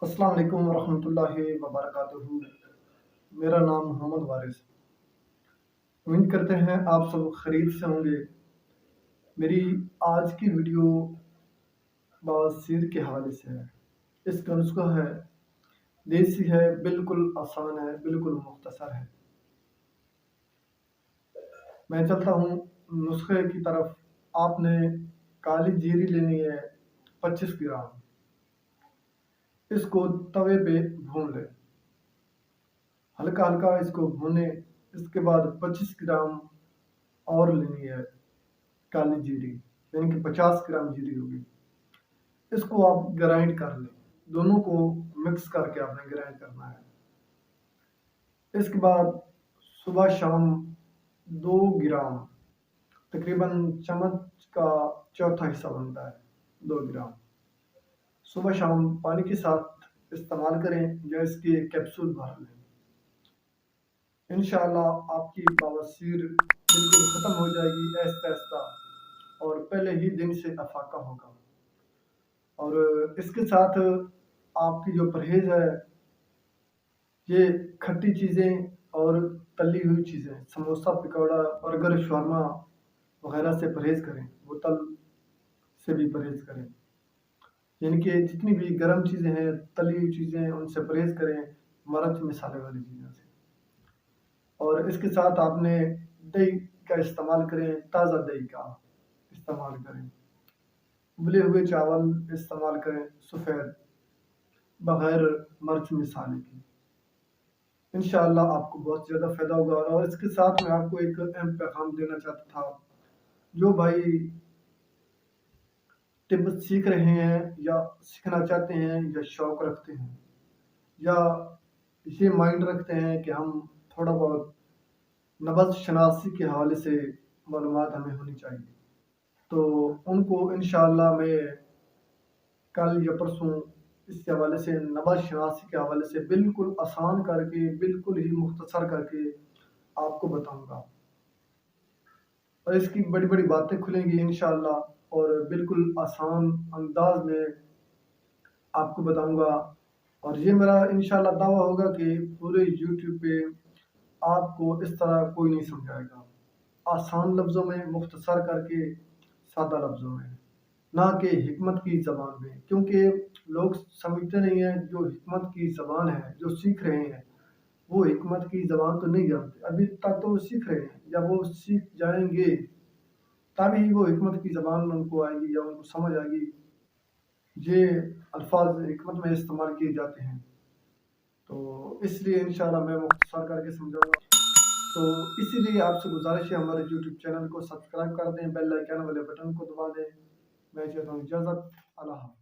السلام علیکم ورحمۃ اللہ وبرکاتہ۔ میرا نام محمد وارث۔ امید کرتے ہیں آپ سب خیریت سے ہوں گے۔ میری آج کی ویڈیو بواسیر کے حوالے سے ہے۔ اس کا نسخہ ہے، دیسی ہے، بالکل آسان ہے، بالکل مختصر ہے۔ میں چلتا ہوں نسخے کی طرف۔ آپ نے کالی جیری لینی ہے 25 گرام۔ اس کو توے پہ بھون لیں، ہلکا ہلکا اس کو بھونے۔ اس کے بعد 25 گرام اور لینی ہے کالی جیری، یعنی کہ 50 گرام جیری ہوگی۔ اس کو آپ گرائنڈ کر لیں، دونوں کو مکس کر کے آپ نے گرائنڈ کرنا ہے۔ اس کے بعد صبح شام 2 گرام، تقریباً چمچ کا چوتھا حصہ بنتا ہے 2 گرام، صبح شام پانی کے ساتھ استعمال کریں یا اس کے کیپسول بھر لیں۔ انشاءاللہ آپ کی بواسیر بالکل ختم ہو جائے گی آہستہ آہستہ، اور پہلے ہی دن سے افاقہ ہوگا۔ اور اس کے ساتھ آپ کی جو پرہیز ہے، یہ کھٹی چیزیں اور تلی ہوئی چیزیں، سموسہ، پکوڑا، برگر، شورما وغیرہ سے پرہیز کریں، بوتل سے بھی پرہیز کریں، یعنی کہ جتنی بھی گرم چیزیں ہیں، تلی ہوئی چیزیں، ان سے پرہیز کریں، مرچ مسالے والی چیزوں سے۔ اور اس کے ساتھ آپ نے دہی کا استعمال کریں، تازہ دہی کا استعمال کریں، ابلے ہوئے چاول استعمال کریں سفید، بغیر مرچ مسالے کی۔ انشاءاللہ آپ کو بہت زیادہ فائدہ ہوگا۔ اور اس کے ساتھ میں آپ کو ایک اہم پیغام دینا چاہتا تھا، جو بھائی طب سیکھ رہے ہیں یا سیکھنا چاہتے ہیں یا شوق رکھتے ہیں یا یہ مائنڈ رکھتے ہیں کہ ہم تھوڑا بہت نبض شناسی کے حوالے سے معلومات ہمیں ہونی چاہیے، تو ان کو انشاءاللہ میں کل یا پرسوں اس کے حوالے سے، نبض شناسی کے حوالے سے بالکل آسان کر کے، بالکل ہی مختصر کر کے آپ کو بتاؤں گا، اور اس کی بڑی بڑی باتیں کھلیں گی انشاءاللہ، اور بالکل آسان انداز میں آپ کو بتاؤں گا۔ اور یہ میرا انشاءاللہ دعویٰ ہوگا کہ پورے یوٹیوب پہ آپ کو اس طرح کوئی نہیں سمجھائے گا، آسان لفظوں میں، مختصر کر کے، سادہ لفظوں میں، نہ کہ حکمت کی زبان میں، کیونکہ لوگ سمجھتے نہیں ہیں جو حکمت کی زبان ہے، جو سیکھ رہے ہیں وہ حکمت کی زبان تو نہیں جانتے ابھی تک، تو وہ سیکھ رہے ہیں، یا وہ سیکھ جائیں گے تبھی وہ حکمت کی زبان ان کو آئے گی یا ان کو سمجھ آئے گی۔ یہ الفاظ حکمت میں استعمال کیے جاتے ہیں، تو اس لیے انشاءاللہ میں مختصر کر کے سمجھاؤں گا۔ تو اسی لیے آپ سے گزارش ہے، ہمارے یوٹیوب چینل کو سبسکرائب کر دیں، بیل آئیکن والے بٹن کو دبا دیں۔ میں چاہتا ہوں اجازت، اللہ حافظ۔